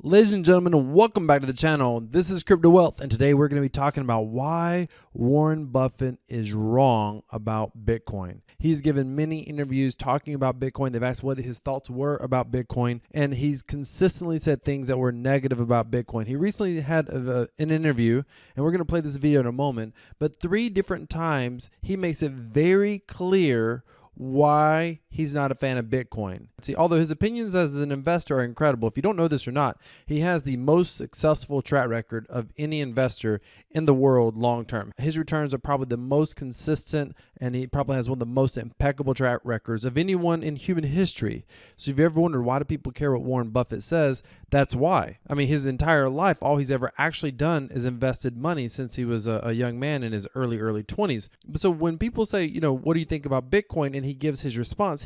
Ladies and gentlemen, welcome back to the channel. This is Crypto Wealth, and today we're going to be talking about why Warren Buffett is wrong about Bitcoin. He's given many interviews talking about Bitcoin. They've asked what his thoughts were about Bitcoin, and he's consistently said things that were negative about Bitcoin. He recently had an interview, and we're going to play this video in a moment, but 3 different times he makes it very clear why he's not a fan of Bitcoin. See, although his opinions as an investor are incredible, if you don't know this or not, he has the most successful track record of any investor in the world long term. His returns are probably the most consistent, and he probably has one of the most impeccable track records of anyone in human history. So if you ever wondered why do people care what Warren Buffett says, that's why. I mean, his entire life, all he's ever actually done is invested money since he was a young man in his early 20s. So when people say, you know, what do you think about Bitcoin? And he gives his response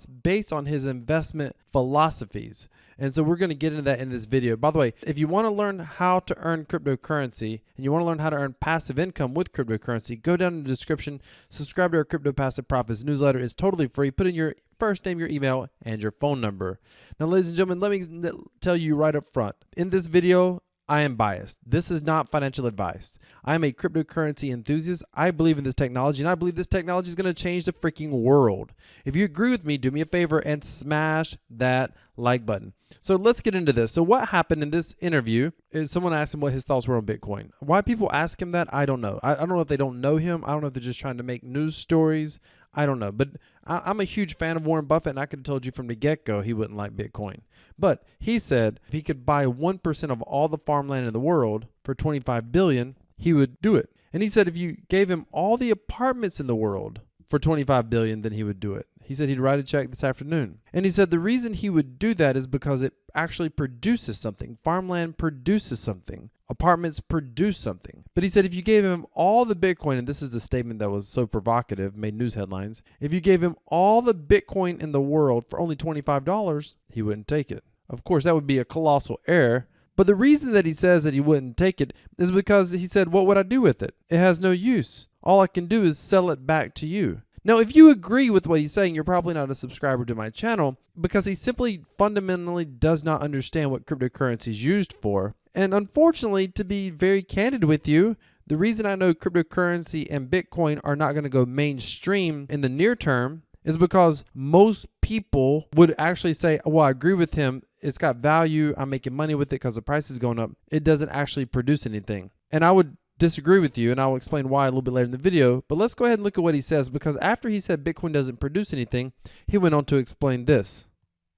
based on his investment philosophies. And so we're going to get into that in this video. By the way, if you want to learn how to earn cryptocurrency and you want to learn how to earn passive income with cryptocurrency, go down in the description, subscribe to our Crypto Passive Profits newsletter. It's totally free. Put in your first name, your email, and your phone number. Now, ladies and gentlemen, let me tell you right up front. In this video, I am biased. This is not financial advice. I am a cryptocurrency enthusiast. I believe in this technology, and I believe this technology is going to change the freaking world. If you agree with me, do me a favor and smash that like button. So let's get into this. So what happened in this interview is someone asked him what his thoughts were on Bitcoin. Why people ask him that, I don't know. I don't know if they don't know him. I don't know if they're just trying to make news stories. I don't know. But I'm a huge fan of Warren Buffett, and I could have told you from the get-go he wouldn't like Bitcoin. But he said if he could buy 1% of all the farmland in the world for $25 billion, he would do it. And he said if you gave him all the apartments in the world for $25 billion, then he would do it. He said he'd write a check this afternoon. And he said the reason he would do that is because it actually produces something. Farmland produces something. Apartments produce something. But he said if you gave him all the Bitcoin, and this is a statement that was so provocative, made news headlines, if you gave him all the Bitcoin in the world for only $25, he wouldn't take it. Of course, that would be a colossal error. But the reason that he says that he wouldn't take it is because he said, what would I do with it? It has no use. All I can do is sell it back to you. Now, if you agree with what he's saying, you're probably not a subscriber to my channel because he simply fundamentally does not understand what cryptocurrency is used for. And unfortunately, to be very candid with you, the reason I know cryptocurrency and Bitcoin are not going to go mainstream in the near term is because most people would actually say, well, I agree with him. It's got value. I'm making money with it because the price is going up. It doesn't actually produce anything. And I would disagree with you, and I'll explain why a little bit later in the video. But let's go ahead and look at what he says, because after he said Bitcoin doesn't produce anything, he went on to explain this.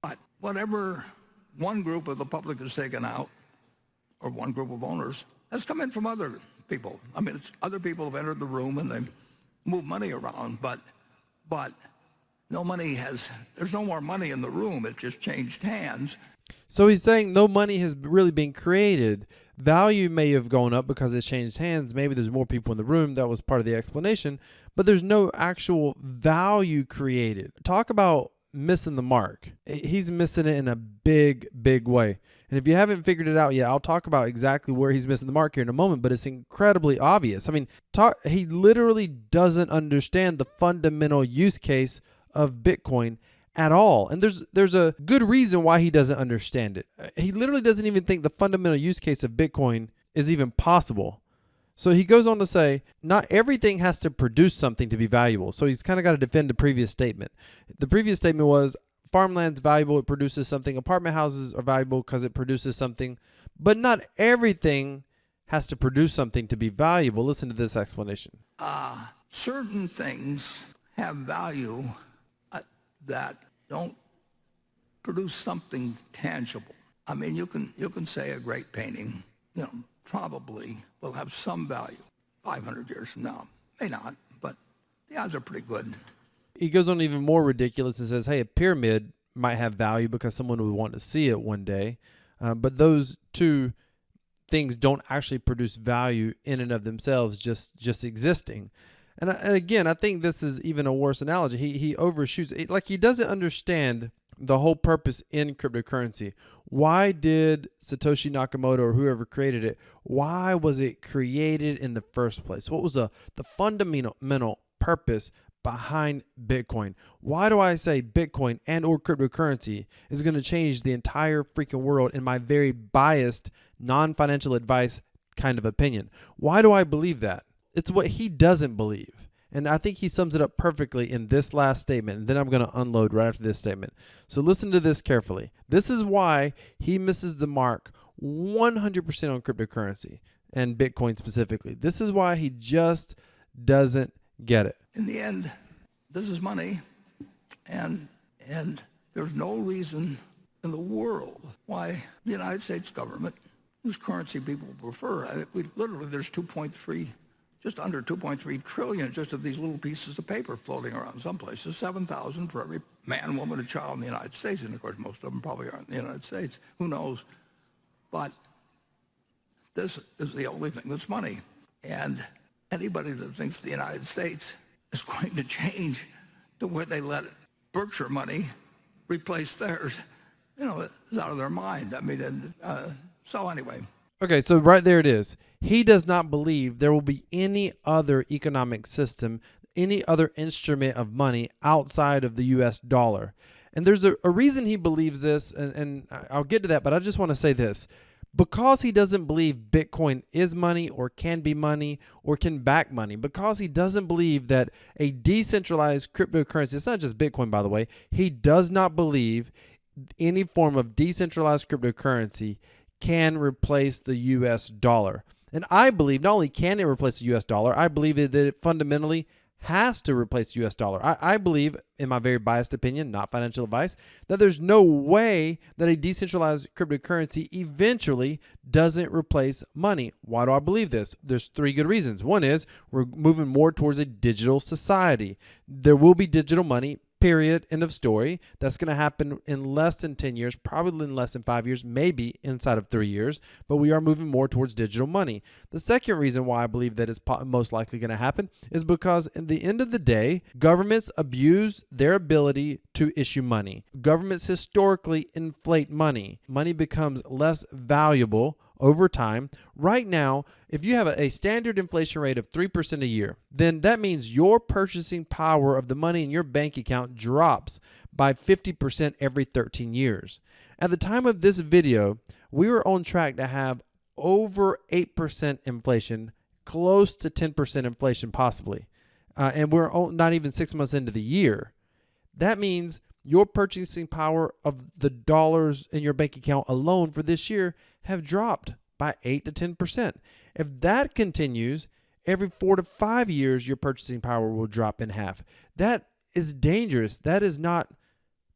But whatever one group of the public has taken out, or one group of owners, has come in from other people. I mean, other people have entered the room and they move money around, but no money there's no more money in the room. It just changed hands. So he's saying no money has really been created. Value may have gone up because it's changed hands. Maybe there's more people in the room. That was part of the explanation. But there's no actual value created. Talk about missing the mark. He's missing it in a big, big way. And if you haven't figured it out yet, I'll talk about exactly where he's missing the mark here in a moment, but it's incredibly obvious. I mean, he literally doesn't understand the fundamental use case of Bitcoin at all. And there's a good reason why he doesn't understand it. He literally doesn't even think the fundamental use case of Bitcoin is even possible. So he goes on to say, not everything has to produce something to be valuable. So he's kind of got to defend the previous statement. The previous statement was farmland's valuable, it produces something. Apartment houses are valuable because it produces something. But not everything has to produce something to be valuable. Listen to this explanation. Certain things have value that don't produce something tangible. I mean, you can say a great painting, you know, probably will have some value 500 years from now. May not, but the odds are pretty good. He goes on even more ridiculous and says, hey, a pyramid might have value because someone would want to see it one day. But those two things don't actually produce value in and of themselves, just existing. And again, I think this is even a worse analogy. He overshoots it. Like he doesn't understand the whole purpose in cryptocurrency. Why did Satoshi Nakamoto or whoever created it, why was it created in the first place? What was the fundamental purpose behind Bitcoin. Why do I say Bitcoin and or cryptocurrency is going to change the entire freaking world in my very biased, non-financial advice kind of opinion? Why do I believe that? It's what he doesn't believe. And I think he sums it up perfectly in this last statement. And then I'm going to unload right after this statement. So listen to this carefully. This is why he misses the mark 100% on cryptocurrency and Bitcoin specifically. This is why he just doesn't get it. In the end, this is money, and there's no reason in the world why the United States government, whose currency people prefer, there's just under 2.3 trillion just of these little pieces of paper floating around some places, 7,000 for every man, woman, and child in the United States. And of course, most of them probably aren't in the United States. Who knows? But this is the only thing that's money. And anybody that thinks the United States is going to change to where they let Berkshire money replace theirs, is out of their mind. I mean, so anyway. Okay, so right there it is. He does not believe there will be any other economic system, any other instrument of money outside of the US dollar. And there's a reason he believes this, and I'll get to that, but I just want to say this. Because he doesn't believe Bitcoin is money or can be money or can back money, because he doesn't believe that a decentralized cryptocurrency, it's not just Bitcoin, by the way, he does not believe any form of decentralized cryptocurrency can replace the US dollar. And I believe not only can it replace the US dollar, I believe that it fundamentally has to replace the US dollar. I believe, in my very biased opinion, not financial advice, that there's no way that a decentralized cryptocurrency eventually doesn't replace money. Why do I believe this? There's three good reasons. One is we're moving more towards a digital society. There will be digital money, period, end of story. That's going to happen in less than 10 years, probably in less than 5 years, maybe inside of 3 years, but we are moving more towards digital money. The second reason why I believe that is most likely going to happen is because at the end of the day, governments abuse their ability to issue money. Governments historically inflate money. Money becomes less valuable over time. Right now, if you have a standard inflation rate of 3% a year, then that means your purchasing power of the money in your bank account drops by 50% every 13 years. At the time of this video, we were on track to have over 8% inflation, close to 10% inflation possibly. And we're not even 6 months into the year. That means your purchasing power of the dollars in your bank account alone for this year have dropped by 8 to 10%. If that continues, every 4 to 5 years, your purchasing power will drop in half. That is dangerous. That is not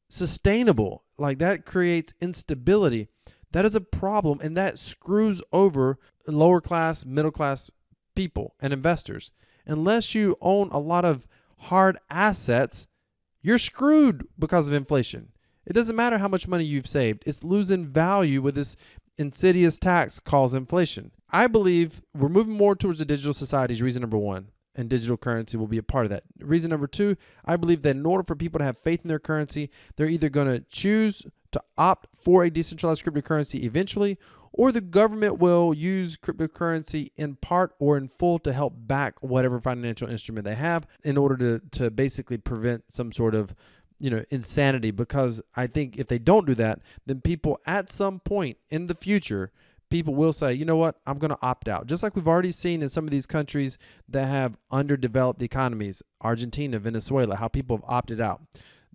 sustainable. Like, that creates instability. That is a problem, and that screws over lower class, middle class people and investors. Unless you own a lot of hard assets, you're screwed because of inflation. It doesn't matter how much money you've saved. It's losing value with this insidious tax called inflation. I believe we're moving more towards a digital society is reason number one, and digital currency will be a part of that. Reason number two, I believe that in order for people to have faith in their currency, they're either going to choose to opt for a decentralized cryptocurrency eventually, or the government will use cryptocurrency in part or in full to help back whatever financial instrument they have in order to basically prevent some sort of insanity. Because I think if they don't do that, then people at some point in the future, people will say, you know what, I'm going to opt out. Just like we've already seen in some of these countries that have underdeveloped economies, Argentina, Venezuela, how people have opted out.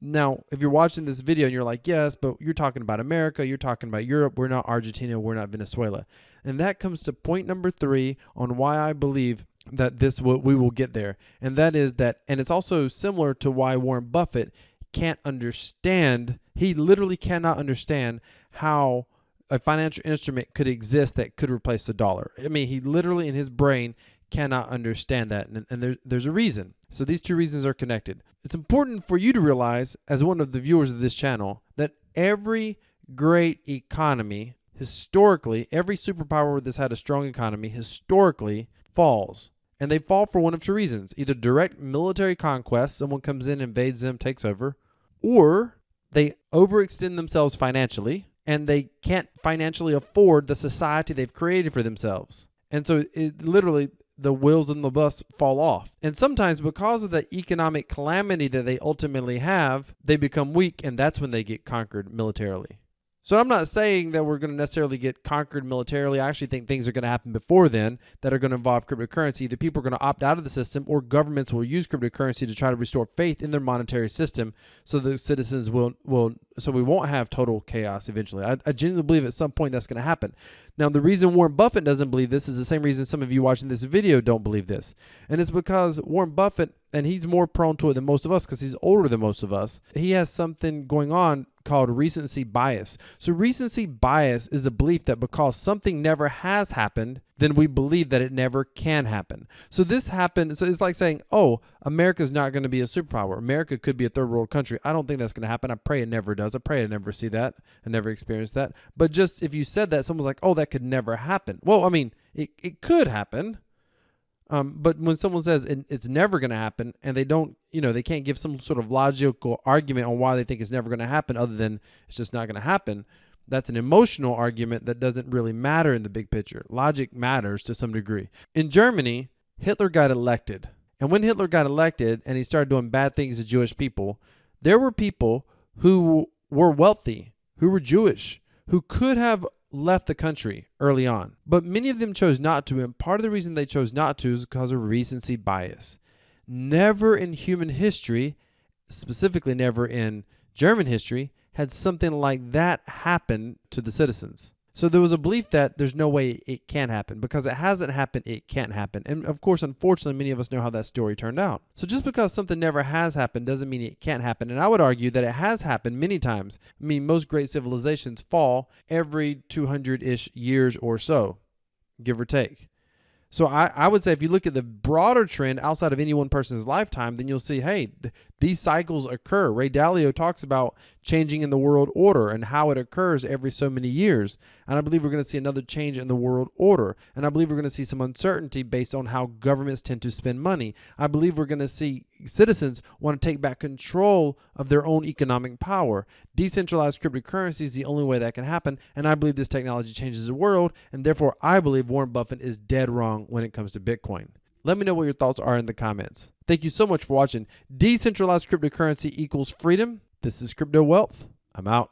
Now, if you're watching this video and you're like, yes, but you're talking about America, you're talking about Europe, we're not Argentina, we're not Venezuela. And that comes to point number 3 on why I believe that we will get there. And that is that, and it's also similar to why Warren Buffett can't understand, he literally cannot understand how a financial instrument could exist that could replace the dollar. I mean, he literally in his brain cannot understand that. And there's a reason. So these two reasons are connected. It's important for you to realize, as one of the viewers of this channel, that every great economy, historically, every superpower that's had a strong economy, historically falls. And they fall for one of two reasons. Either direct military conquest, someone comes in, invades them, takes over, or they overextend themselves financially, and they can't financially afford the society they've created for themselves. And so literally, the wheels on the bus fall off. And sometimes because of the economic calamity that they ultimately have, they become weak, and that's when they get conquered militarily. So I'm not saying that we're going to necessarily get conquered militarily. I actually think things are going to happen before then that are going to involve cryptocurrency. Either people are going to opt out of the system, or governments will use cryptocurrency to try to restore faith in their monetary system, so the citizens so we won't have total chaos eventually. I genuinely believe at some point that's going to happen. Now, the reason Warren Buffett doesn't believe this is the same reason some of you watching this video don't believe this. And it's because Warren Buffett, and he's more prone to it than most of us because he's older than most of us, he has something going on called recency bias. So recency bias is a belief that because something never has happened, then we believe that it never can happen. So this happened. So it's like saying, oh, America's not going to be a superpower. America could be a third world country. I don't think that's going to happen. I pray it never does. I pray I never see that. I never experience that. But just if you said that, someone's like, oh, that could never happen. Well, I mean, it could happen. But when someone says it's never going to happen, and they don't, they can't give some sort of logical argument on why they think it's never going to happen other than it's just not going to happen, that's an emotional argument that doesn't really matter in the big picture. Logic matters to some degree. In Germany, Hitler got elected. And when Hitler got elected and he started doing bad things to Jewish people, there were people who were wealthy, who were Jewish, who could have left the country early on. But many of them chose not to, and part of the reason they chose not to is because of recency bias. Never in human history, specifically never in German history, had something like that happen to the citizens. So there was a belief that there's no way it can happen. Because it hasn't happened, it can't happen. And of course, unfortunately, many of us know how that story turned out. So just because something never has happened doesn't mean it can't happen. And I would argue that it has happened many times. I mean, most great civilizations fall every 200-ish years or so, give or take. So I would say if you look at the broader trend outside of any one person's lifetime, then you'll see, hey, these cycles occur. Ray Dalio talks about changing in the world order and how it occurs every so many years. And I believe we're going to see another change in the world order. And I believe we're going to see some uncertainty based on how governments tend to spend money. I believe we're going to see citizens want to take back control of their own economic power. Decentralized cryptocurrency is the only way that can happen. And I believe this technology changes the world. And therefore, I believe Warren Buffett is dead wrong when it comes to Bitcoin. Let me know what your thoughts are in the comments. Thank you so much for watching. Decentralized cryptocurrency equals freedom. This is Crypto Wealth. I'm out.